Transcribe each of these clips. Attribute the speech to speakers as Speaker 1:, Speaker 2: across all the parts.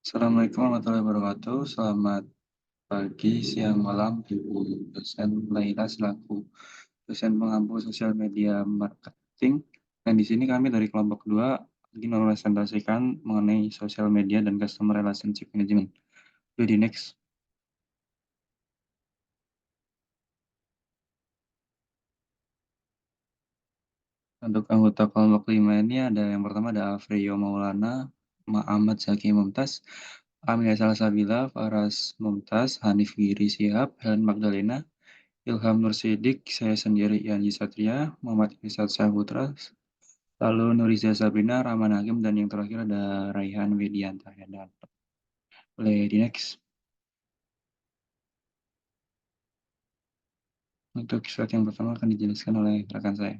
Speaker 1: Assalamualaikum warahmatullahi wabarakatuh. Selamat pagi, siang, malam, Ibu dosen Laila selaku dosen pengampu sosial media marketing. Dan di sini kami dari kelompok 2 lagi mempresentasikan mengenai sosial media dan customer relationship management. Jadi next. Untuk anggota kelompok 5 ini ada yang pertama ada Alfreyo Maulana, Ahmad Zaki Mumtaz, Amelia Salsabila, Faras Mumtaz, Hanif Giri Sihab, Helen Magdalena, Ilham Nur Sidik, saya sendiri Yanji Satria, Muhammad Irsad Saputra, lalu Nuriza Sabrina, Rahman Hakim, dan yang terakhir ada Raihan Widianta. Boleh di next. Untuk slide yang pertama akan dijelaskan oleh rekan saya.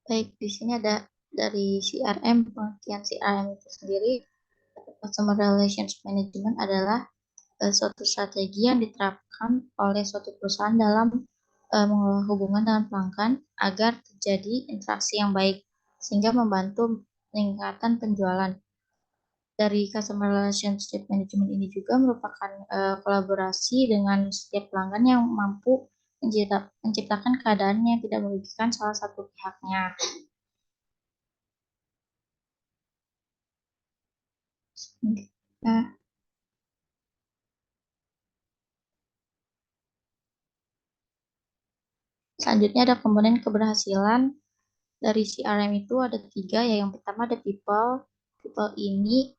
Speaker 2: Baik, di sini ada dari CRM. Pengertian CRM itu sendiri, Customer Relations Management, adalah suatu strategi yang diterapkan oleh suatu perusahaan dalam mengelola hubungan dengan pelanggan agar terjadi interaksi yang baik sehingga membantu peningkatan penjualan. Dari Customer Relationship Management ini juga merupakan kolaborasi dengan setiap pelanggan yang mampu menciptakan keadaan yang tidak merugikan salah satu pihaknya. Nah, selanjutnya ada komponen keberhasilan dari CRM itu ada 3, ya. Yang pertama ada people. People ini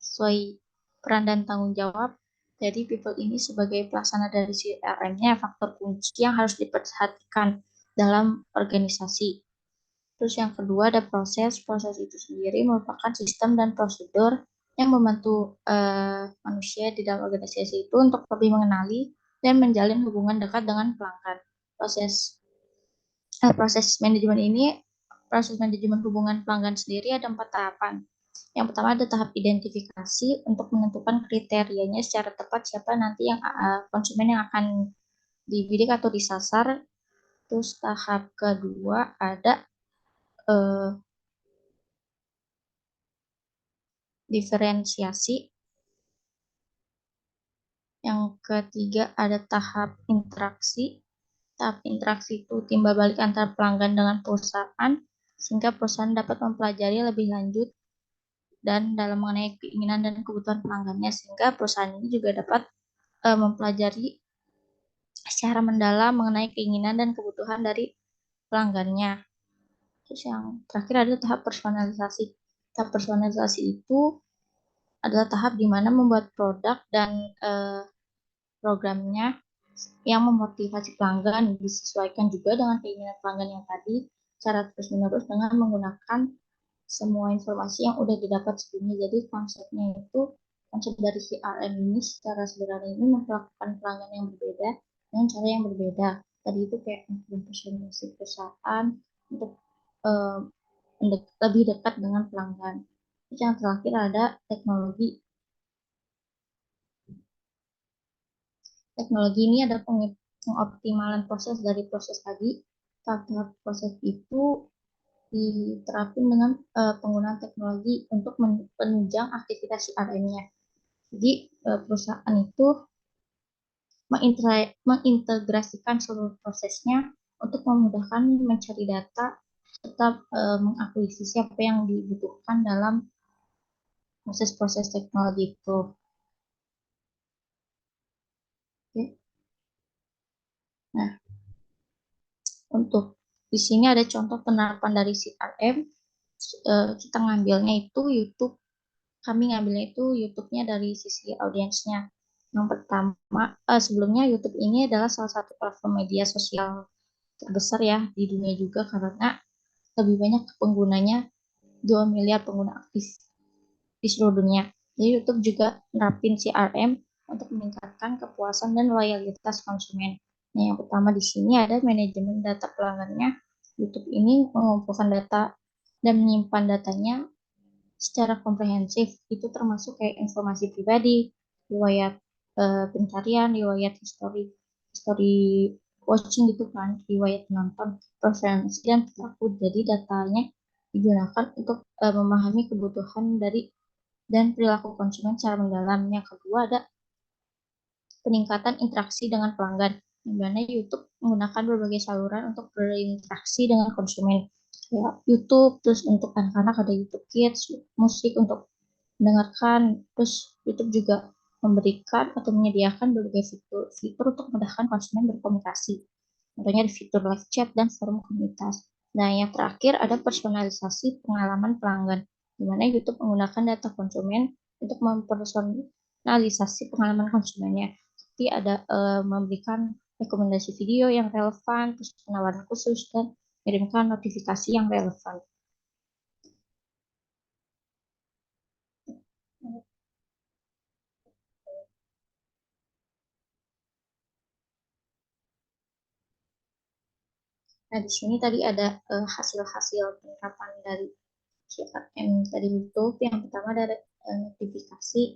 Speaker 2: sesuai peran dan tanggung jawab. Jadi people ini sebagai pelaksana dari CRM-nya faktor kunci yang harus diperhatikan dalam organisasi. Terus yang kedua ada proses. Proses itu sendiri merupakan sistem dan prosedur yang membantu manusia di dalam organisasi itu untuk lebih mengenali dan menjalin hubungan dekat dengan pelanggan. Proses manajemen hubungan pelanggan sendiri ada 4 tahapan. Yang pertama ada tahap identifikasi untuk menentukan kriterianya secara tepat siapa nanti yang konsumen yang akan dibidik atau disasar. Terus tahap kedua ada diferensiasi. Yang ketiga ada tahap interaksi. Tahap interaksi itu timbal balik antara pelanggan dengan perusahaan sehingga perusahaan dapat mempelajari lebih lanjut dan dalam mengenai keinginan dan kebutuhan pelanggannya sehingga perusahaan ini juga dapat mempelajari secara mendalam mengenai keinginan dan kebutuhan dari pelanggannya. Terus yang terakhir ada tahap personalisasi. Tahap personalisasi itu adalah tahap di mana membuat produk dan programnya yang memotivasi pelanggan disesuaikan juga dengan keinginan pelanggan yang tadi secara terus-menerus dengan menggunakan semua informasi yang udah didapat sebelumnya. Jadi konsep dari CRM ini secara sederhana ini memperlakukan pelanggan yang berbeda dengan cara yang berbeda. Tadi itu kayak mempersonalisasi perusahaan untuk uh, lebih dekat dengan pelanggan. Terus yang terakhir ada teknologi. Teknologi ini ada pengoptimalan proses dari proses tadi. Tahap proses itu diterapkan dengan penggunaan teknologi untuk menunjang aktivitas CRM-nya. Jadi perusahaan itu mengintegrasikan seluruh prosesnya untuk memudahkan mencari data serta mengakuisisi apa yang dibutuhkan dalam proses-proses teknologi itu. Oke. Nah, untuk di sini ada contoh penerapan dari CRM. Kita ngambilnya itu YouTube. Kami ngambilnya itu YouTube-nya dari sisi audiensnya. Yang pertama, sebelumnya YouTube ini adalah salah satu platform media sosial terbesar ya di dunia juga karena lebih banyak penggunanya, 2 miliar pengguna aktif di seluruh dunia. Jadi YouTube juga nerapin CRM untuk meningkatkan kepuasan dan loyalitas konsumen. Nah, yang pertama di sini ada manajemen data pelanggannya. YouTube ini mengumpulkan data dan menyimpan datanya secara komprehensif. Itu termasuk kayak informasi pribadi, riwayat pencarian, riwayat history watching gitu kan, riwayat penonton, preferensi dan perilaku. Jadi datanya digunakan untuk memahami kebutuhan dari dan perilaku konsumen secara mendalam. Yang kedua ada peningkatan interaksi dengan pelanggan, di mana YouTube menggunakan berbagai saluran untuk berinteraksi dengan konsumen. Ya, YouTube, terus untuk anak-anak ada YouTube Kids, musik untuk mendengarkan, terus YouTube juga memberikan atau menyediakan berbagai fitur untuk memudahkan konsumen berkomunikasi. Contohnya di fitur live chat dan forum komunitas. Nah, yang terakhir ada personalisasi pengalaman pelanggan, di mana YouTube menggunakan data konsumen untuk mempersonalisasi pengalaman konsumennya. Seperti ada memberikan rekomendasi video yang relevan, terus penawaran khusus, dan kirimkan notifikasi yang relevan. Nah, di sini tadi ada hasil-hasil penerapan dari CRM tadi YouTube. Yang pertama ada notifikasi.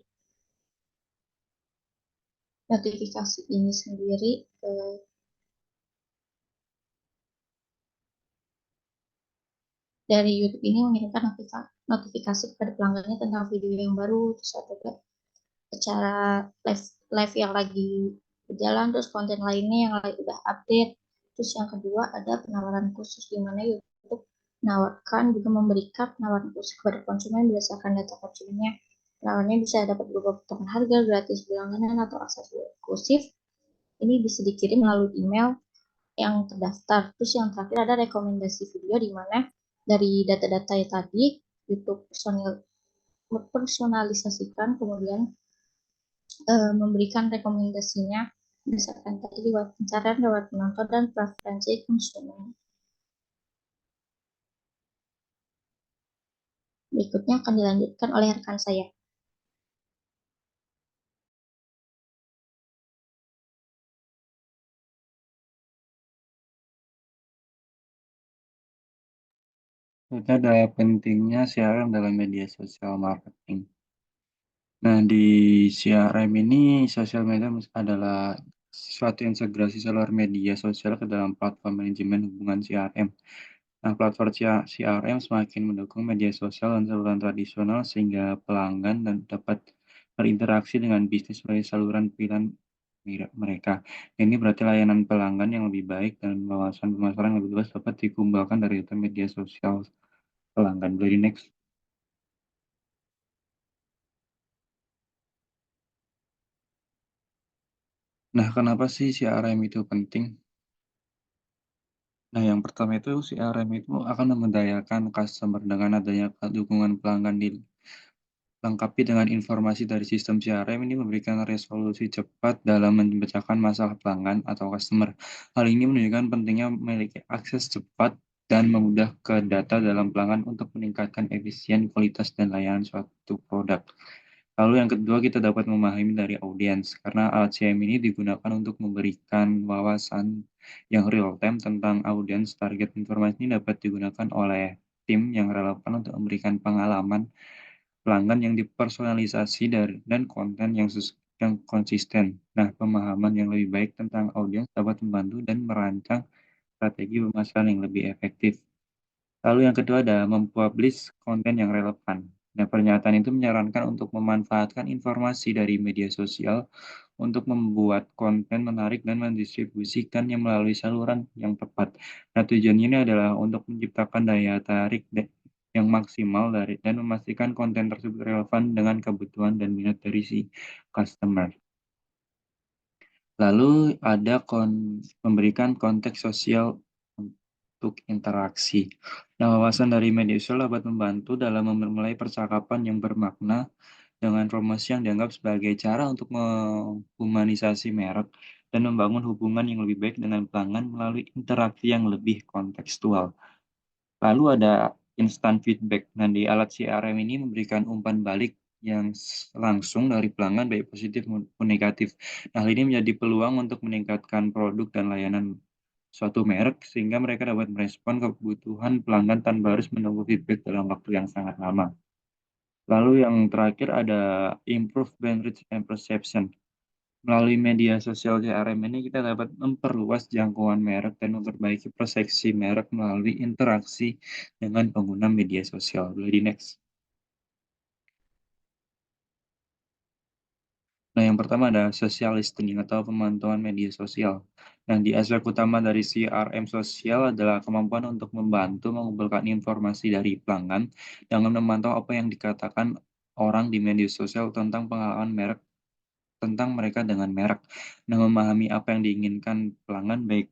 Speaker 2: Notifikasi ini sendiri dari YouTube ini mengirimkan notifikasi kepada pelanggannya tentang video yang baru, terus ada acara live live yang lagi berjalan, terus konten lainnya yang lagi udah update. Terus yang kedua ada penawaran khusus, di mana YouTube menawarkan juga memberikan penawaran khusus kepada konsumen berdasarkan data konsumennya. Penawarannya bisa dapat berupa potongan harga, gratis berlangganan, atau akses eksklusif. Ini bisa dikirim melalui email yang terdaftar. Terus yang terakhir ada rekomendasi video, di mana dari data-data tadi YouTube personalisasikan, kemudian memberikan rekomendasinya berdasarkan tadi lewat pencarian lewat penonton dan preferensi konsumen. Berikutnya akan dilanjutkan oleh rekan saya.
Speaker 1: Itu ada pentingnya CRM dalam media sosial marketing. Nah, di CRM ini, sosial media adalah suatu integrasi seluruh media sosial ke dalam platform manajemen hubungan CRM. Nah, platform CRM semakin mendukung media sosial dan saluran tradisional sehingga pelanggan dan dapat berinteraksi dengan bisnis melalui saluran pilihan mereka. Ini berarti layanan pelanggan yang lebih baik dan wawasan pemasaran yang lebih luas dapat dikembangkan dari media sosial pelanggan. Boleh di next. Nah, kenapa sih CRM itu penting? Nah, yang pertama itu CRM itu akan memberdayakan customer dengan adanya dukungan pelanggan dilengkapi dengan informasi dari sistem CRM ini memberikan resolusi cepat dalam memecahkan masalah pelanggan atau customer. Hal ini menunjukkan pentingnya memiliki akses cepat dan memudah ke data dalam pelanggan untuk meningkatkan efisien, kualitas, dan layanan suatu produk. Lalu yang kedua, kita dapat memahami dari audiens, karena alat CRM ini digunakan untuk memberikan wawasan yang real time tentang audiens target. Informasi ini dapat digunakan oleh tim yang relevan untuk memberikan pengalaman pelanggan yang dipersonalisasi dan konten yang konsisten. Nah, pemahaman yang lebih baik tentang audiens dapat membantu dan merancang strategi pemasaran yang lebih efektif. Lalu yang kedua ada mempublish konten yang relevan. Nah, pernyataan itu menyarankan untuk memanfaatkan informasi dari media sosial untuk membuat konten menarik dan mendistribusikannya melalui saluran yang tepat. Nah, tujuannya ini adalah untuk menciptakan daya tarik yang maksimal dan memastikan konten tersebut relevan dengan kebutuhan dan minat dari si customer. Lalu ada memberikan konteks sosial untuk interaksi. Nah, wawasan dari media sosial dapat membantu dalam memulai percakapan yang bermakna dengan promosi yang dianggap sebagai cara untuk menghumanisasi merek dan membangun hubungan yang lebih baik dengan pelanggan melalui interaksi yang lebih kontekstual. Lalu ada instant feedback. Nah, di alat CRM ini memberikan umpan balik yang langsung dari pelanggan baik positif maupun negatif. Nah, hal ini menjadi peluang untuk meningkatkan produk dan layanan suatu merek sehingga mereka dapat merespon kebutuhan pelanggan tanpa harus menunggu feedback dalam waktu yang sangat lama. Lalu yang terakhir ada improve brand reach and perception. Melalui media sosial CRM ini kita dapat memperluas jangkauan merek dan memperbaiki persepsi merek melalui interaksi dengan pengguna media sosial. Boleh di next. Nah, yang pertama ada social listening atau pemantauan media sosial. Yang di aspek utama dari CRM sosial adalah kemampuan untuk membantu mengumpulkan informasi dari pelanggan dengan memantau apa yang dikatakan orang di media sosial tentang pengalaman merek tentang mereka dengan merek. Nah, memahami apa yang diinginkan pelanggan baik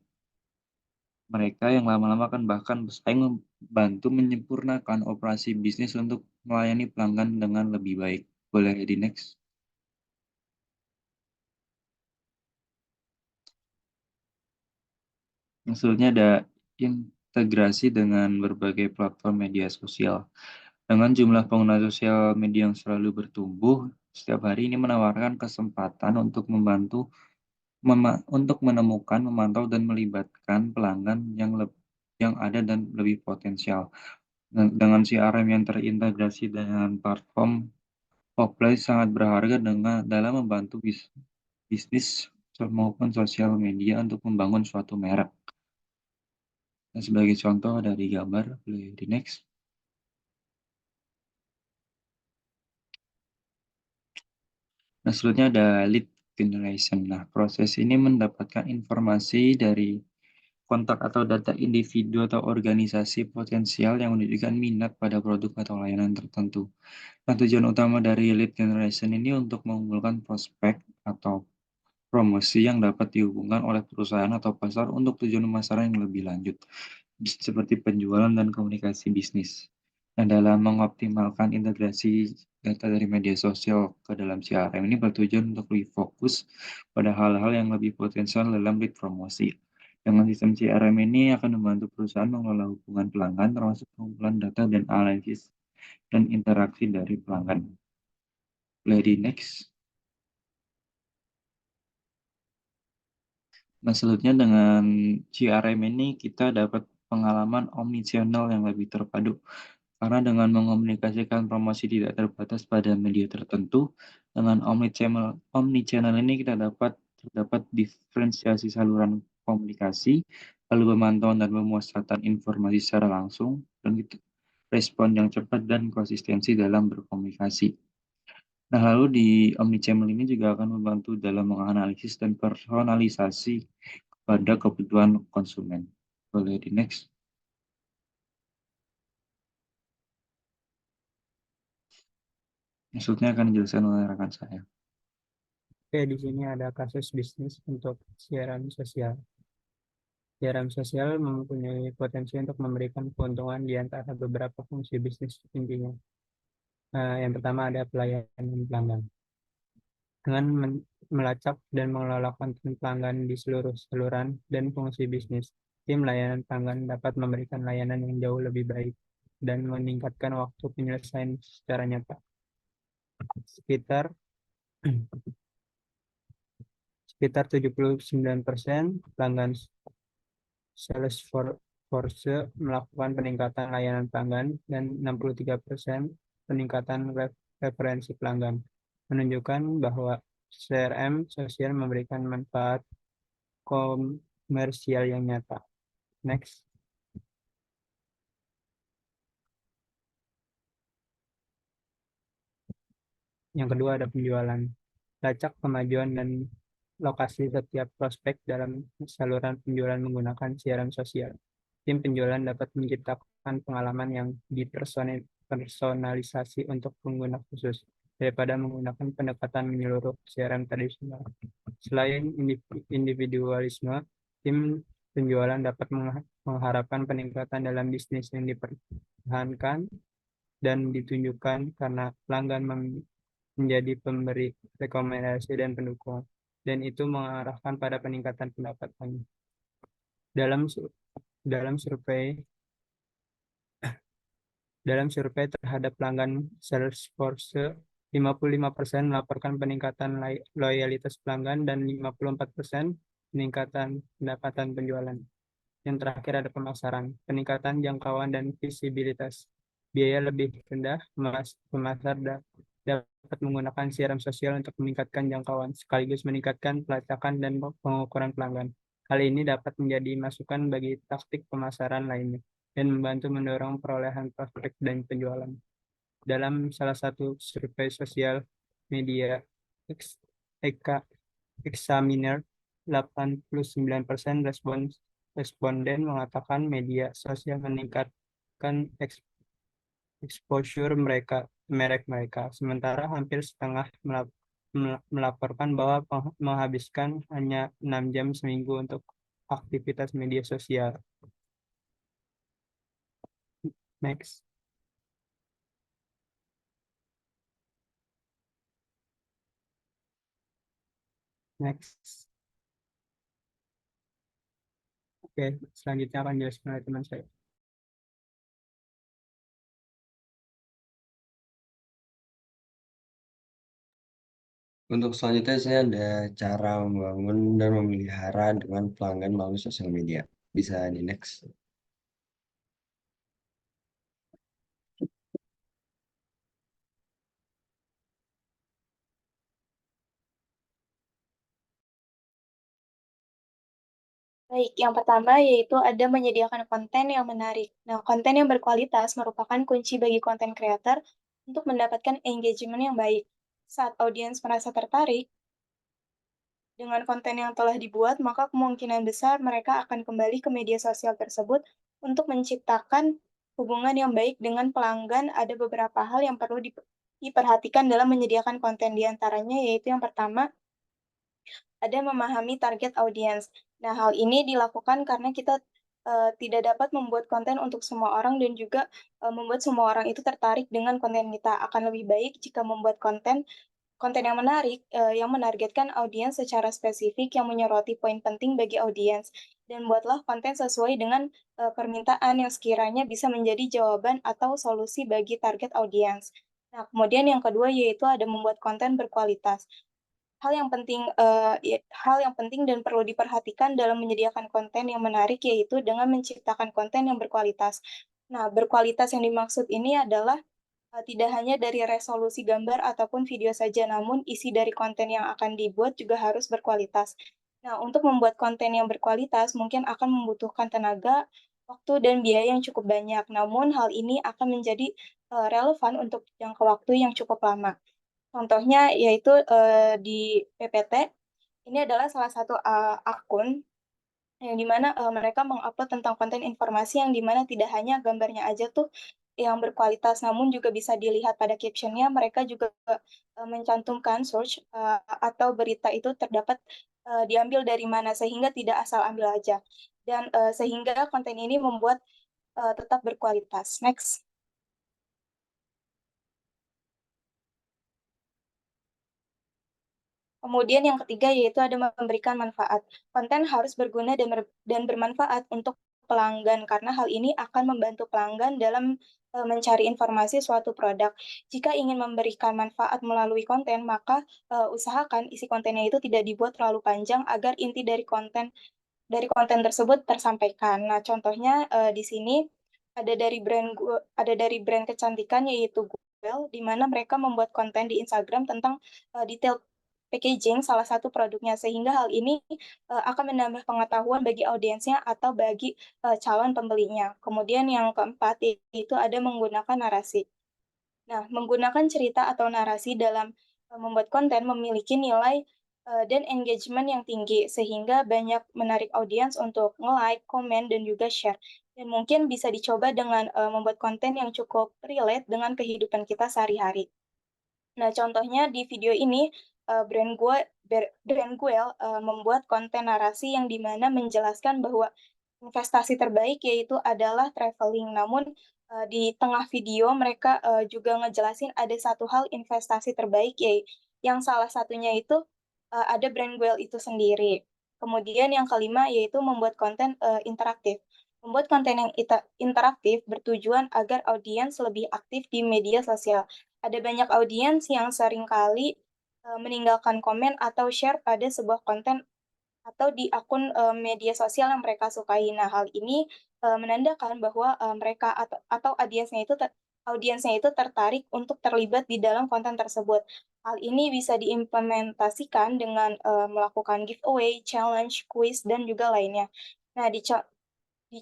Speaker 1: mereka yang lama-lama akan bahkan bersaing membantu menyempurnakan operasi bisnis untuk melayani pelanggan dengan lebih baik. Boleh di next. Maksudnya ada integrasi dengan berbagai platform media sosial. Dengan jumlah pengguna sosial media yang selalu bertumbuh, setiap hari ini menawarkan kesempatan untuk untuk menemukan, memantau, dan melibatkan pelanggan yang ada dan lebih potensial. Dengan CRM yang terintegrasi dengan platform, Workplace sangat berharga dalam membantu bisnis maupun sosial media untuk membangun suatu merek. Nah, sebagai contoh dari gambar, boleh di next. Nah, selanjutnya ada lead generation. Nah, proses ini mendapatkan informasi dari kontak atau data individu atau organisasi potensial yang menunjukkan minat pada produk atau layanan tertentu. Nah, tujuan utama dari lead generation ini untuk mengumpulkan prospek atau promosi yang dapat dihubungkan oleh perusahaan atau pasar untuk tujuan pemasaran yang lebih lanjut, seperti penjualan dan komunikasi bisnis. Nah, dalam mengoptimalkan integrasi data dari media sosial ke dalam CRM ini bertujuan untuk lebih fokus pada hal-hal yang lebih potensial dalam lead promosi. Dengan sistem CRM ini akan membantu perusahaan mengelola hubungan pelanggan termasuk pengumpulan data dan analisis dan interaksi dari pelanggan. Boleh next. Nah, selanjutnya dengan CRM ini kita dapat pengalaman omnichannel yang lebih terpadu. Karena dengan mengomunikasikan promosi tidak terbatas pada media tertentu, dengan omnichannel ini kita terdapat diferensiasi saluran komunikasi, lalu pemantauan dan pemusatan informasi secara langsung, dan gitu, respon yang cepat dan konsistensi dalam berkomunikasi. Nah, lalu di omnichannel ini juga akan membantu dalam menganalisis dan personalisasi pada kebutuhan konsumen. Boleh di next. Maksudnya akan dijelaskan oleh rekan saya.
Speaker 3: Oke, di sini ada kasus bisnis untuk siaran sosial. Siaran sosial mempunyai potensi untuk memberikan keuntungan di antara beberapa fungsi bisnis intinya. Yang pertama ada pelayanan pelanggan. Dengan melacak dan mengelola konten pelanggan di seluruh saluran dan fungsi bisnis, tim layanan pelanggan dapat memberikan layanan yang jauh lebih baik dan meningkatkan waktu penyelesaian secara nyata. Sekitar sekitar 79% pelanggan Salesforce melakukan peningkatan layanan pelanggan dan 63% peningkatan referensi pelanggan, menunjukkan bahwa CRM sosial memberikan manfaat komersial yang nyata. Next. Yang kedua ada penjualan. Lacak kemajuan dan lokasi setiap prospek dalam saluran penjualan menggunakan siaran sosial. Tim penjualan dapat menciptakan pengalaman yang dipersonalisasi untuk pengguna khusus daripada menggunakan pendekatan menyeluruh CRM tradisional. Selain individualisme, tim penjualan dapat mengharapkan peningkatan dalam bisnis yang dipertahankan dan ditunjukkan karena pelanggan menjadi pemberi rekomendasi dan pendukung, dan itu mengarahkan pada peningkatan pendapatan. Dalam dalam survei dalam survei terhadap pelanggan Salesforce, 55% melaporkan peningkatan loyalitas pelanggan dan 54% peningkatan pendapatan penjualan. Yang terakhir ada pemasaran, peningkatan jangkauan dan visibilitas. Biaya lebih rendah, pemasar dapat menggunakan siaran sosial untuk meningkatkan jangkauan, sekaligus meningkatkan pelacakan dan pengukuran pelanggan. Hal ini dapat menjadi masukan bagi taktik pemasaran lainnya dan membantu mendorong perolehan prospek dan penjualan. Dalam salah satu survei sosial media EK Examiner, 89% responden mengatakan media sosial meningkatkan exposure merek mereka. Sementara hampir setengah melaporkan bahwa menghabiskan hanya 6 jam seminggu untuk aktivitas media sosial. Next. Next. Oke, selanjutnya akan dijelaskan oleh teman saya.
Speaker 4: Untuk selanjutnya saya ada cara membangun dan memelihara dengan pelanggan melalui sosial media. Bisa di next.
Speaker 5: Baik, yang pertama yaitu ada menyediakan konten yang menarik. Nah, konten yang berkualitas merupakan kunci bagi konten creator untuk mendapatkan engagement yang baik. Saat audiens merasa tertarik dengan konten yang telah dibuat, maka kemungkinan besar mereka akan kembali ke media sosial tersebut untuk menciptakan hubungan yang baik dengan pelanggan. Ada beberapa hal yang perlu diperhatikan dalam menyediakan konten, di antaranya yaitu yang pertama, ada memahami target audiens. Nah, hal ini dilakukan karena kita tidak dapat membuat konten untuk semua orang dan juga membuat semua orang itu tertarik dengan konten kita. Akan lebih baik jika membuat konten konten yang menarik, yang menargetkan audiens secara spesifik yang menyoroti poin penting bagi audiens. Dan buatlah konten sesuai dengan permintaan yang sekiranya bisa menjadi jawaban atau solusi bagi target audiens. Nah, kemudian yang kedua yaitu ada membuat konten berkualitas. Hal yang penting dan perlu diperhatikan dalam menyediakan konten yang menarik yaitu dengan menciptakan konten yang berkualitas. Nah, berkualitas yang dimaksud ini adalah tidak hanya dari resolusi gambar ataupun video saja, namun isi dari konten yang akan dibuat juga harus berkualitas. Nah, untuk membuat konten yang berkualitas mungkin akan membutuhkan tenaga, waktu, dan biaya yang cukup banyak. Namun, hal ini akan menjadi relevan untuk jangka waktu yang cukup lama. Contohnya yaitu di PPT, ini adalah salah satu akun yang dimana mereka mengupload tentang konten informasi yang dimana tidak hanya gambarnya aja tuh yang berkualitas, namun juga bisa dilihat pada captionnya, mereka juga mencantumkan source atau berita itu terdapat diambil dari mana, sehingga tidak asal ambil aja. Dan sehingga konten ini membuat tetap berkualitas. Next. Kemudian yang ketiga yaitu ada memberikan manfaat. Konten harus berguna dan bermanfaat untuk pelanggan karena hal ini akan membantu pelanggan dalam mencari informasi suatu produk. Jika ingin memberikan manfaat melalui konten, maka usahakan isi kontennya itu tidak dibuat terlalu panjang agar inti dari konten tersebut tersampaikan. Nah, contohnya di sini ada dari brand kecantikan yaitu Google, di mana mereka membuat konten di Instagram tentang detail packaging salah satu produknya, sehingga hal ini akan menambah pengetahuan bagi audiensnya atau bagi calon pembelinya. Kemudian yang keempat yaitu ada menggunakan narasi. Nah, menggunakan cerita atau narasi dalam membuat konten memiliki nilai dan engagement yang tinggi, sehingga banyak menarik audiens untuk nge-like, komen, dan juga share. Dan mungkin bisa dicoba dengan membuat konten yang cukup relate dengan kehidupan kita sehari-hari. Nah, contohnya di video ini, brand Guel membuat konten narasi yang dimana menjelaskan bahwa investasi terbaik yaitu adalah traveling. Namun di tengah video mereka juga ngejelasin ada satu hal investasi terbaik yang salah satunya itu ada brand Guel itu sendiri. Kemudian yang kelima yaitu membuat konten interaktif. Membuat konten yang interaktif bertujuan agar audiens lebih aktif di media sosial. Ada banyak audiens yang seringkali meninggalkan komen atau share pada sebuah konten atau di akun media sosial yang mereka sukai. Nah, hal ini menandakan bahwa mereka atau audiensnya itu audiensnya itu tertarik untuk terlibat di dalam konten tersebut. Hal ini bisa diimplementasikan dengan melakukan giveaway, challenge, quiz, dan juga lainnya. Nah, di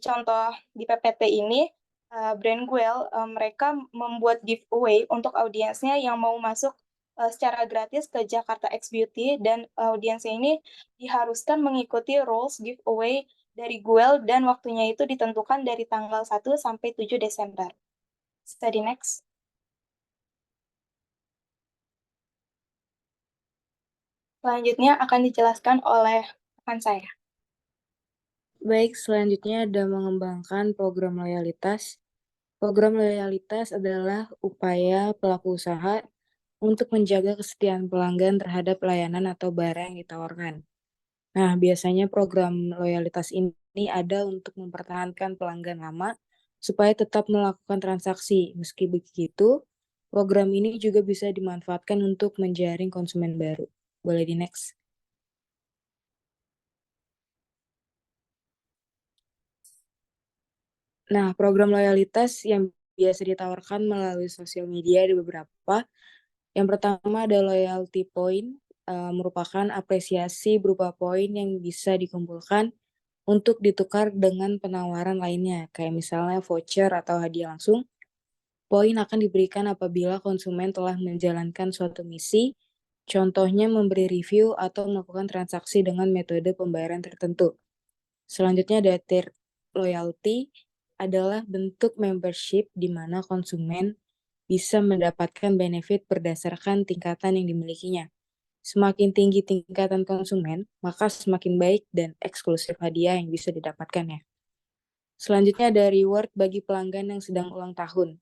Speaker 5: contoh di PPT ini, Brandwell, mereka membuat giveaway untuk audiensnya yang mau masuk secara gratis ke Jakarta X Beauty, dan audiensnya ini diharuskan mengikuti rules giveaway dari Gwel, dan waktunya itu ditentukan dari tanggal 1 sampai 7 Desember. Study next. Selanjutnya akan dijelaskan oleh rekan saya.
Speaker 6: Baik, selanjutnya ada mengembangkan program loyalitas. Program loyalitas adalah upaya pelaku usaha untuk menjaga kesetiaan pelanggan terhadap layanan atau barang yang ditawarkan. Nah, biasanya program loyalitas ini ada untuk mempertahankan pelanggan lama supaya tetap melakukan transaksi. Meski begitu, program ini juga bisa dimanfaatkan untuk menjaring konsumen baru. Boleh di next. Nah, program loyalitas yang biasa ditawarkan melalui sosial media ada beberapa. Yang pertama ada loyalty point, merupakan apresiasi berupa poin yang bisa dikumpulkan untuk ditukar dengan penawaran lainnya, kayak misalnya voucher atau hadiah langsung. Poin akan diberikan apabila konsumen telah menjalankan suatu misi, contohnya memberi review atau melakukan transaksi dengan metode pembayaran tertentu. Selanjutnya ada tier loyalty, adalah bentuk membership di mana konsumen bisa mendapatkan benefit berdasarkan tingkatan yang dimilikinya. Semakin tinggi tingkatan konsumen, maka semakin baik dan eksklusif hadiah yang bisa didapatkannya. Selanjutnya ada reward bagi pelanggan yang sedang ulang tahun.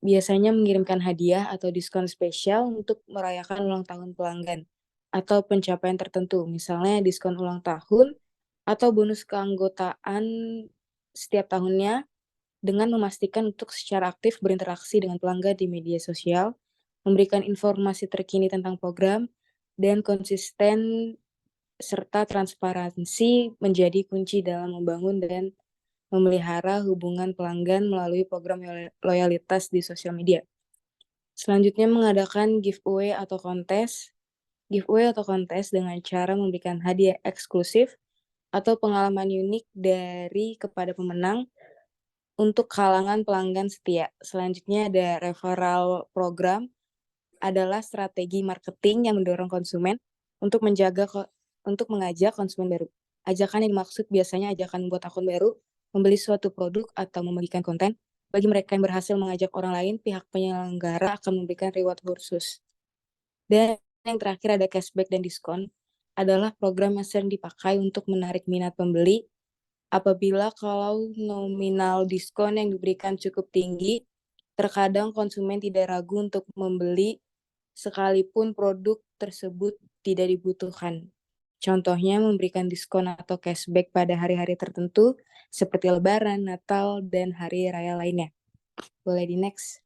Speaker 6: Biasanya mengirimkan hadiah atau diskon spesial untuk merayakan ulang tahun pelanggan atau pencapaian tertentu, misalnya diskon ulang tahun atau bonus keanggotaan setiap tahunnya, dengan memastikan untuk secara aktif berinteraksi dengan pelanggan di media sosial, memberikan informasi terkini tentang program, dan konsisten serta transparansi menjadi kunci dalam membangun dan memelihara hubungan pelanggan melalui program loyalitas di sosial media. Selanjutnya mengadakan giveaway atau kontes. Giveaway atau kontes dengan cara memberikan hadiah eksklusif atau pengalaman unik dari kepada pemenang untuk kalangan pelanggan setia. Selanjutnya ada referral program, adalah strategi marketing yang mendorong konsumen untuk mengajak konsumen baru. Ajakan yang dimaksud biasanya ajakan membuat akun baru, membeli suatu produk atau membagikan konten. Bagi mereka yang berhasil mengajak orang lain, pihak penyelenggara akan memberikan reward khusus. Dan yang terakhir ada cashback dan diskon, adalah program yang sering dipakai untuk menarik minat pembeli. Apabila kalau nominal diskon yang diberikan cukup tinggi, terkadang konsumen tidak ragu untuk membeli sekalipun produk tersebut tidak dibutuhkan. Contohnya memberikan diskon atau cashback pada hari-hari tertentu seperti Lebaran, Natal, dan hari raya lainnya. Boleh di next.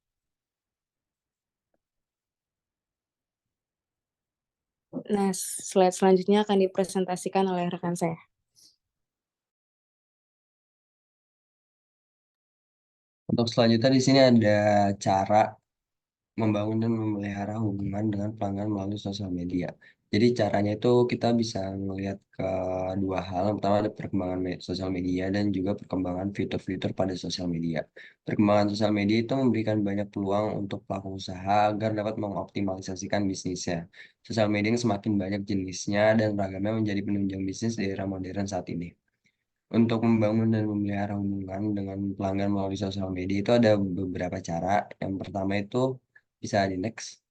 Speaker 6: Nah, slide selanjutnya akan dipresentasikan oleh rekan saya.
Speaker 4: Untuk selanjutnya di sini ada cara membangun dan memelihara hubungan dengan pelanggan melalui sosial media. Jadi caranya itu kita bisa melihat ke dua hal. Yang pertama ada perkembangan sosial media dan juga perkembangan fitur-fitur pada sosial media. Perkembangan sosial media itu memberikan banyak peluang untuk pelaku usaha agar dapat mengoptimalisasikan bisnisnya. Sosial media yang semakin banyak jenisnya dan ragamnya menjadi penunjang bisnis di era modern saat ini. Untuk membangun dan memelihara hubungan dengan pelanggan melalui sosial media itu ada beberapa cara. Yang pertama itu bisa di next.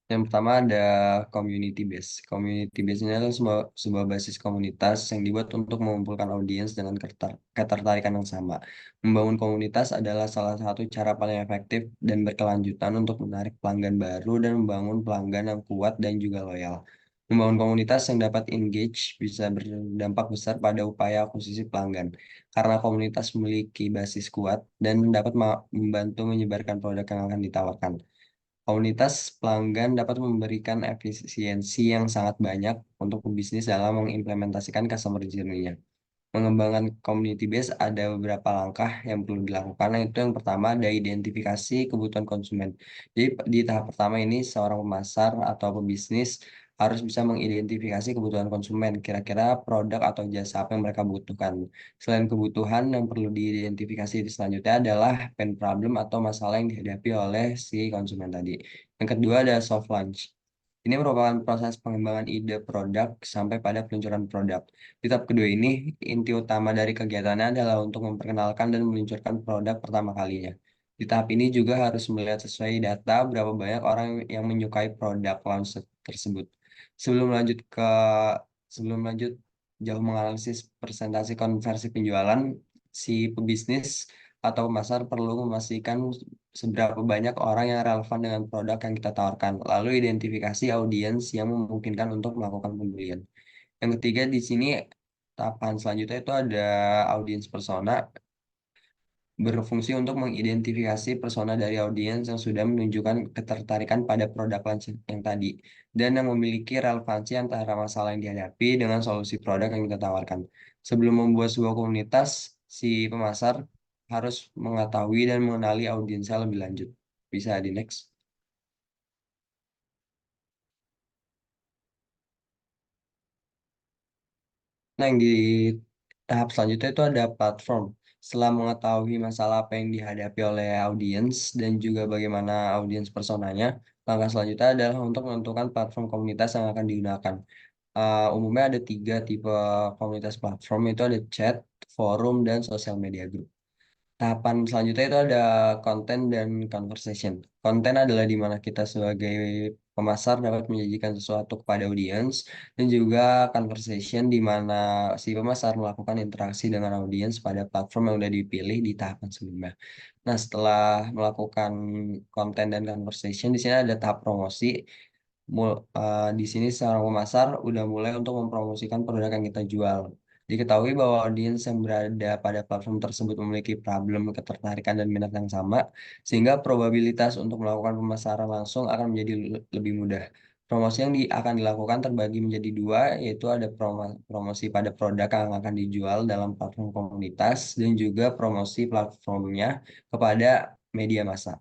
Speaker 4: Yang pertama ada community base. Community base ini adalah sebuah basis komunitas yang dibuat untuk mengumpulkan audiens dengan ketertarikan yang sama. Membangun komunitas adalah salah satu cara paling efektif dan berkelanjutan untuk menarik pelanggan baru dan membangun pelanggan yang kuat dan juga loyal. Membangun komunitas yang dapat engage bisa berdampak besar pada upaya akuisisi pelanggan, karena komunitas memiliki basis kuat dan dapat membantu menyebarkan produk yang akan ditawarkan. Komunitas pelanggan dapat memberikan efisiensi yang sangat banyak untuk pebisnis dalam mengimplementasikan customer journey-nya. mengembangkan community base ada beberapa langkah yang perlu dilakukan. Itu yang pertama ada identifikasi kebutuhan konsumen. Jadi di tahap pertama ini seorang pemasar atau pebisnis harus bisa mengidentifikasi kebutuhan konsumen, kira-kira produk atau jasa apa yang mereka butuhkan. Selain kebutuhan, yang perlu diidentifikasi selanjutnya adalah pain problem atau masalah yang dihadapi oleh si konsumen tadi. Yang kedua ada soft launch. Ini merupakan proses pengembangan ide produk sampai pada peluncuran produk. Di tahap kedua ini, inti utama dari kegiatannya adalah untuk memperkenalkan dan meluncurkan produk pertama kalinya. Di tahap ini juga harus melihat sesuai data berapa banyak orang yang menyukai produk launch tersebut. Sebelum lanjut ke sebelum lanjut jauh menganalisis presentasi konversi penjualan, si pebisnis atau pemasar perlu memastikan seberapa banyak orang yang relevan dengan produk yang kita tawarkan, lalu identifikasi audiens yang memungkinkan untuk melakukan pembelian. Yang ketiga di sini tahapan selanjutnya itu ada audiens persona, berfungsi untuk mengidentifikasi persona dari audiens yang sudah menunjukkan ketertarikan pada produk launch yang tadi dan yang memiliki relevansi antara masalah yang dihadapi dengan solusi produk yang kita tawarkan. Sebelum membuat sebuah komunitas, si pemasar harus mengetahui dan mengenali audiensnya lebih lanjut. Bisa di next. Nah, yang di tahap selanjutnya itu ada platform. Setelah mengetahui masalah apa yang dihadapi oleh audiens dan juga bagaimana audiens personanya, langkah selanjutnya adalah untuk menentukan platform komunitas yang akan digunakan. Umumnya ada 3 tipe komunitas platform, itu ada chat, forum, dan social media group. Tahapan selanjutnya itu ada konten dan conversation. Konten adalah di mana kita sebagai pemasar dapat menyajikan sesuatu kepada audiens, dan juga conversation di mana si pemasar melakukan interaksi dengan audiens pada platform yang sudah dipilih di tahapan sebelumnya. Nah, setelah melakukan konten dan conversation, di sini ada tahap promosi. Di sini seorang pemasar udah mulai untuk mempromosikan produk yang kita jual. Diketahui bahwa audiens yang berada pada platform tersebut memiliki problem ketertarikan dan minat yang sama, sehingga probabilitas untuk melakukan pemasaran langsung akan menjadi lebih mudah. Promosi yang akan dilakukan terbagi menjadi 2, yaitu ada promosi pada produk yang akan dijual dalam platform komunitas, dan juga promosi platformnya kepada media massa.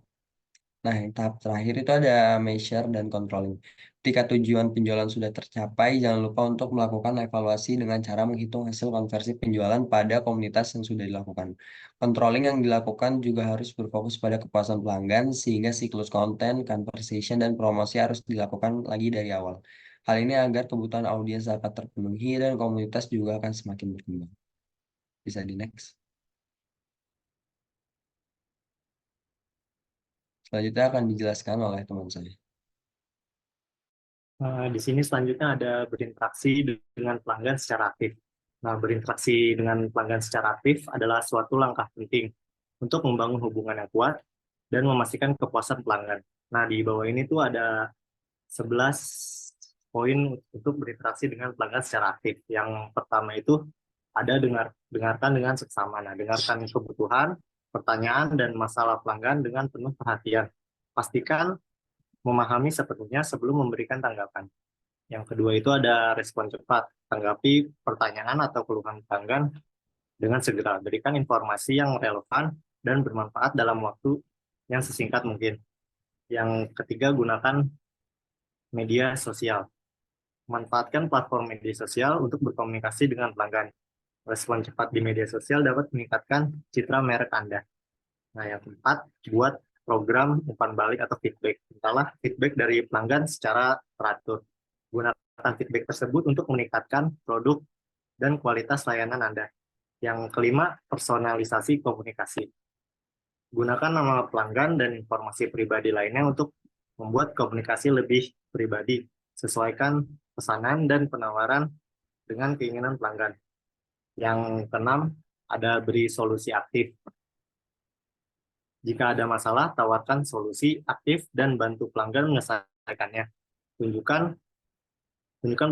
Speaker 4: Nah, yang tahap terakhir itu ada measure dan controlling. Ketika tujuan penjualan sudah tercapai, jangan lupa untuk melakukan evaluasi dengan cara menghitung hasil konversi penjualan pada komunitas yang sudah dilakukan. Controlling yang dilakukan juga harus berfokus pada kepuasan pelanggan, sehingga siklus konten, conversation, dan promosi harus dilakukan lagi dari awal. Hal ini agar kebutuhan audiens dapat terpenuhi dan komunitas juga akan semakin berkembang. Bisa di next. Selanjutnya akan dijelaskan oleh teman saya.
Speaker 7: Di sini selanjutnya ada berinteraksi dengan pelanggan secara aktif. Nah, berinteraksi dengan pelanggan secara aktif adalah suatu langkah penting untuk membangun hubungan yang kuat dan memastikan kepuasan pelanggan. Nah, di bawah ini tuh ada 11 poin untuk berinteraksi dengan pelanggan secara aktif. Yang pertama itu ada dengarkan dengan seksama. Nah, dengarkan kebutuhan, pertanyaan, dan masalah pelanggan dengan penuh perhatian. Pastikan memahami sepenuhnya sebelum memberikan tanggapan. Yang kedua itu ada respon cepat. Tanggapi pertanyaan atau keluhan pelanggan dengan segera. Berikan informasi yang relevan dan bermanfaat dalam waktu yang sesingkat mungkin. Yang ketiga, gunakan media sosial. Manfaatkan platform media sosial untuk berkomunikasi dengan pelanggan. Respon cepat di media sosial dapat meningkatkan citra merek Anda. Nah, yang keempat, buat program umpan balik atau feedback. Mintalah feedback dari pelanggan secara teratur. Gunakan feedback tersebut untuk meningkatkan produk dan kualitas layanan Anda. Yang kelima, personalisasi komunikasi. Gunakan nama pelanggan dan informasi pribadi lainnya untuk membuat komunikasi lebih pribadi. Sesuaikan pesanan dan penawaran dengan keinginan pelanggan. Yang keenam, ada beri solusi aktif. Jika ada masalah, tawarkan solusi aktif dan bantu pelanggan menyelesaikannya. Tunjukkan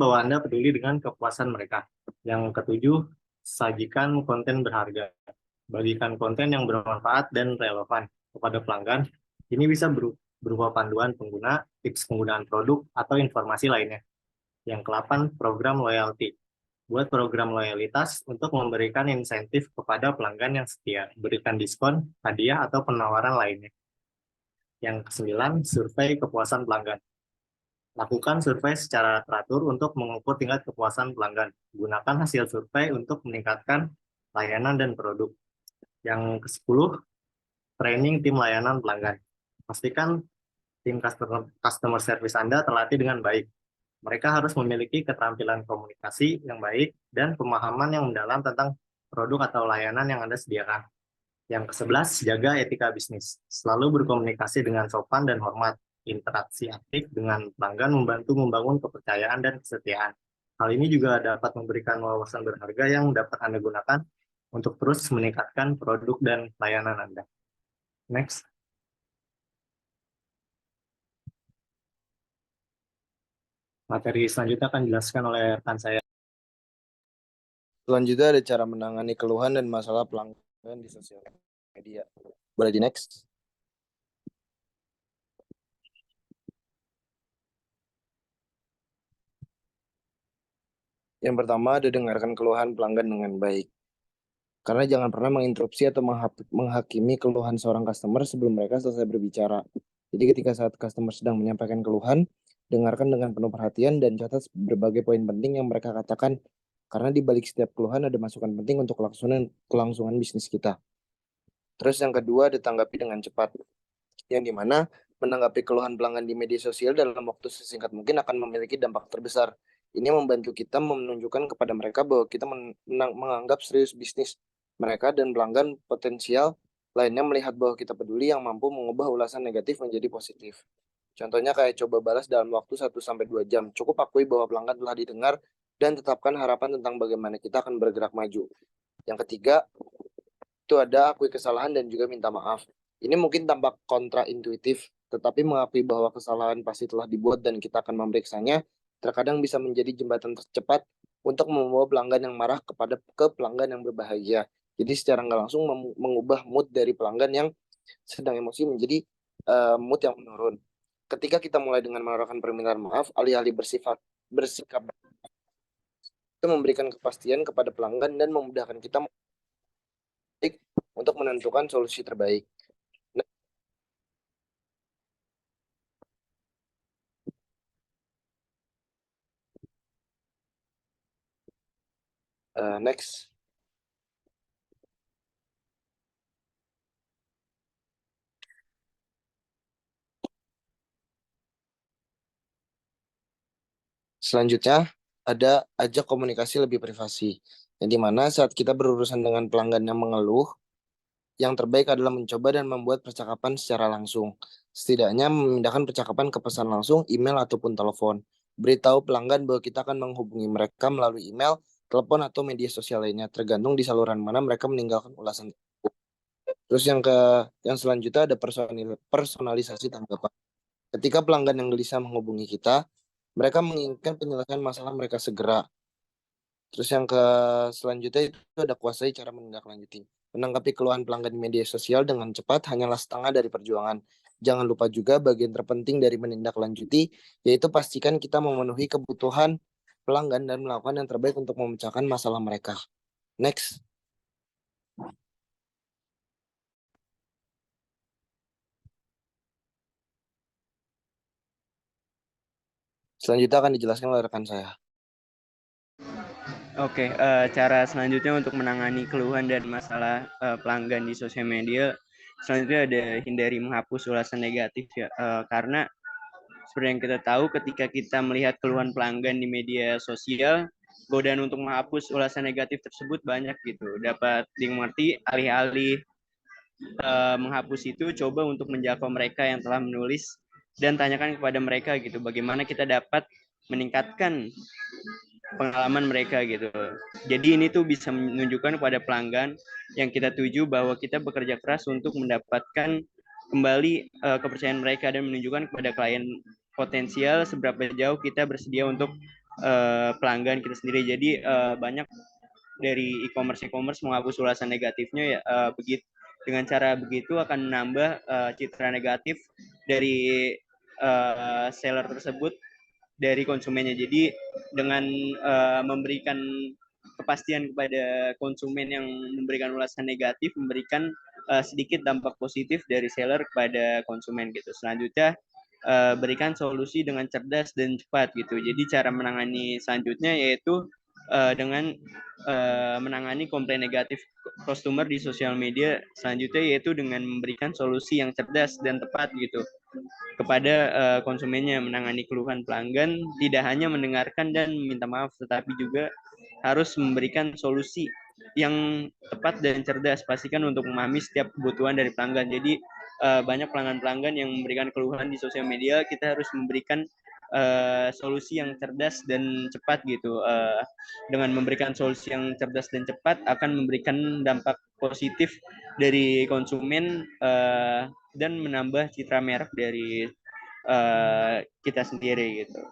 Speaker 7: bahwa Anda peduli dengan kepuasan mereka. Yang ketujuh, sajikan konten berharga. Bagikan konten yang bermanfaat dan relevan kepada pelanggan. Ini bisa berupa panduan pengguna, tips penggunaan produk, atau informasi lainnya. Yang ke-8, program loyalty. buat program loyalitas untuk memberikan insentif kepada pelanggan yang setia, berikan diskon, hadiah, atau penawaran lainnya. Yang ke-9, survei kepuasan pelanggan. Lakukan survei secara teratur untuk mengukur tingkat kepuasan pelanggan. Gunakan hasil survei untuk meningkatkan layanan dan produk. Yang ke-10, training tim layanan pelanggan. Pastikan tim customer service Anda terlatih dengan baik. Mereka harus memiliki keterampilan komunikasi yang baik dan pemahaman yang mendalam tentang produk atau layanan yang Anda sediakan. Yang ke-11, jaga etika bisnis. Selalu berkomunikasi dengan sopan dan hormat. Interaksi aktif dengan pelanggan membantu membangun kepercayaan dan kesetiaan. Hal ini juga dapat memberikan wawasan berharga yang dapat Anda gunakan untuk terus meningkatkan produk dan layanan Anda. Next. Materi selanjutnya akan dijelaskan oleh rekan saya.
Speaker 8: Selanjutnya ada cara menangani keluhan dan masalah pelanggan di sosial media. Boleh di next? Yang pertama ada dengarkan keluhan pelanggan dengan baik. Karena jangan pernah menginterupsi atau menghakimi keluhan seorang customer sebelum mereka selesai berbicara. Jadi ketika saat customer sedang menyampaikan keluhan, dengarkan dengan penuh perhatian dan catat berbagai poin penting yang mereka katakan. Karena di balik setiap keluhan ada masukan penting untuk kelangsungan bisnis kita. Terus yang kedua, ditanggapi dengan cepat. Yang dimana menanggapi keluhan pelanggan di media sosial dalam waktu sesingkat mungkin akan memiliki dampak terbesar. Ini membantu kita menunjukkan kepada mereka bahwa kita menganggap serius bisnis mereka dan pelanggan potensial lainnya melihat bahwa kita peduli yang mampu mengubah ulasan negatif menjadi positif. Contohnya kayak coba balas dalam waktu 1-2 jam. Cukup akui bahwa pelanggan telah didengar dan tetapkan harapan tentang bagaimana kita akan bergerak maju. Yang ketiga, itu ada akui kesalahan dan juga minta maaf. Ini mungkin tampak kontraintuitif, tetapi mengakui bahwa kesalahan pasti telah dibuat dan kita akan memeriksanya, terkadang bisa menjadi jembatan tercepat untuk membawa pelanggan yang marah ke pelanggan yang berbahagia. Jadi secara nggak langsung mengubah mood dari pelanggan yang sedang emosi menjadi mood yang menurun. Ketika kita mulai dengan menaruhkan permintaan maaf, alih-alih bersikap itu memberikan kepastian kepada pelanggan dan memudahkan kita untuk menentukan solusi terbaik. Next. Selanjutnya ada ajak komunikasi lebih privasi. Yang dimana saat kita berurusan dengan pelanggan yang mengeluh, yang terbaik adalah mencoba dan membuat percakapan secara langsung. Setidaknya memindahkan percakapan ke pesan langsung, email ataupun telepon. Beritahu pelanggan bahwa kita akan menghubungi mereka melalui email, telepon atau media sosial lainnya, tergantung di saluran mana mereka meninggalkan ulasan. Terus yang selanjutnya ada personalisasi tanggapan. Ketika pelanggan yang gelisah menghubungi kita, mereka menginginkan penyelesaian masalah mereka segera. Terus yang selanjutnya itu ada kuasai cara menindaklanjuti. Menanggapi keluhan pelanggan di media sosial dengan cepat hanyalah setengah dari perjuangan. Jangan lupa juga bagian terpenting dari menindaklanjuti, yaitu pastikan kita memenuhi kebutuhan pelanggan dan melakukan yang terbaik untuk memecahkan masalah mereka. Next. Selanjutnya akan dijelaskan oleh rekan saya.
Speaker 9: Oke, cara selanjutnya untuk menangani keluhan dan masalah pelanggan di sosial media, selanjutnya ada hindari menghapus ulasan negatif ya, karena seperti yang kita tahu ketika kita melihat keluhan pelanggan di media sosial, godaan untuk menghapus ulasan negatif tersebut banyak gitu. Dapat dimengerti alih-alih menghapus itu, coba untuk menjangkau mereka yang telah menulis dan tanyakan kepada mereka gitu, bagaimana kita dapat meningkatkan pengalaman mereka gitu. Jadi ini tuh bisa menunjukkan kepada pelanggan yang kita tuju bahwa kita bekerja keras untuk mendapatkan kembali kepercayaan mereka dan menunjukkan kepada klien potensial seberapa jauh kita bersedia untuk pelanggan kita sendiri. Jadi banyak dari e-commerce menghapus ulasan negatifnya ya, begitu dengan cara begitu akan menambah citra negatif dari seller tersebut dari konsumennya. Jadi dengan memberikan kepastian kepada konsumen yang memberikan ulasan negatif, memberikan sedikit dampak positif dari seller kepada konsumen gitu. Selanjutnya berikan solusi dengan cerdas dan cepat gitu. Jadi cara menangani selanjutnya yaitu dengan menangani komplain negatif customer di sosial media selanjutnya yaitu dengan memberikan solusi yang cerdas dan tepat gitu kepada konsumennya. Menangani keluhan pelanggan tidak hanya mendengarkan dan minta maaf tetapi juga harus memberikan solusi yang tepat dan cerdas, pastikan untuk memahami setiap kebutuhan dari pelanggan. Jadi banyak pelanggan-pelanggan yang memberikan keluhan di sosial media, kita harus memberikan solusi yang cerdas dan cepat gitu. Dengan memberikan solusi yang cerdas dan cepat akan memberikan dampak positif dari konsumen dan menambah citra merek dari kita sendiri gitu.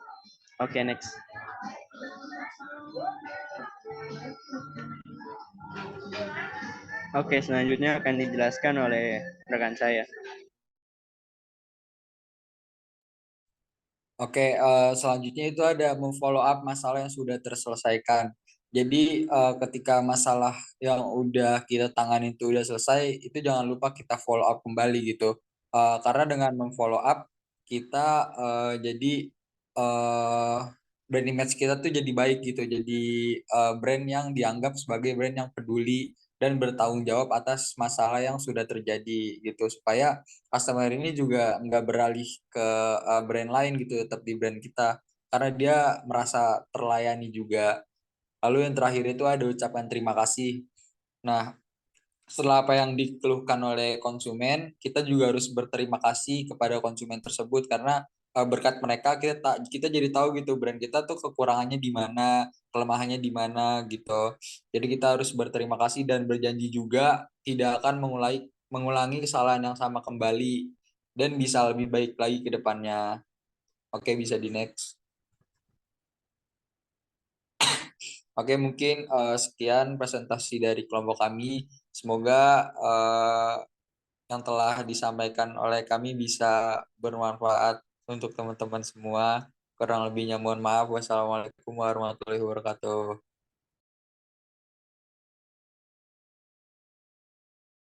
Speaker 9: Oke, next. Oke, selanjutnya akan dijelaskan oleh rekan saya.
Speaker 10: Oke, selanjutnya itu ada memfollow up masalah yang sudah terselesaikan. Jadi ketika masalah yang udah kita tangani itu udah selesai, itu jangan lupa kita follow up kembali gitu. Karena dengan memfollow up kita jadi brand image kita tuh jadi baik gitu. Jadi brand yang dianggap sebagai brand yang peduli dan bertanggung jawab atas masalah yang sudah terjadi gitu, supaya customer ini juga nggak beralih ke brand lain gitu, tetap di brand kita karena dia merasa terlayani juga. Lalu yang terakhir itu ada ucapan terima kasih. Nah, setelah apa yang dikeluhkan oleh konsumen, kita juga harus berterima kasih kepada konsumen tersebut karena berkat mereka kita jadi tahu gitu brand kita tuh kekurangannya di mana, kelemahannya di mana gitu. Jadi kita harus berterima kasih dan berjanji juga tidak akan mengulangi kesalahan yang sama kembali dan bisa lebih baik lagi ke depannya. Oke, bisa di next. Oke, mungkin sekian presentasi dari kelompok kami. Semoga yang telah disampaikan oleh kami bisa bermanfaat untuk teman-teman semua. Kurang lebihnya mohon maaf. Wassalamualaikum warahmatullahi wabarakatuh.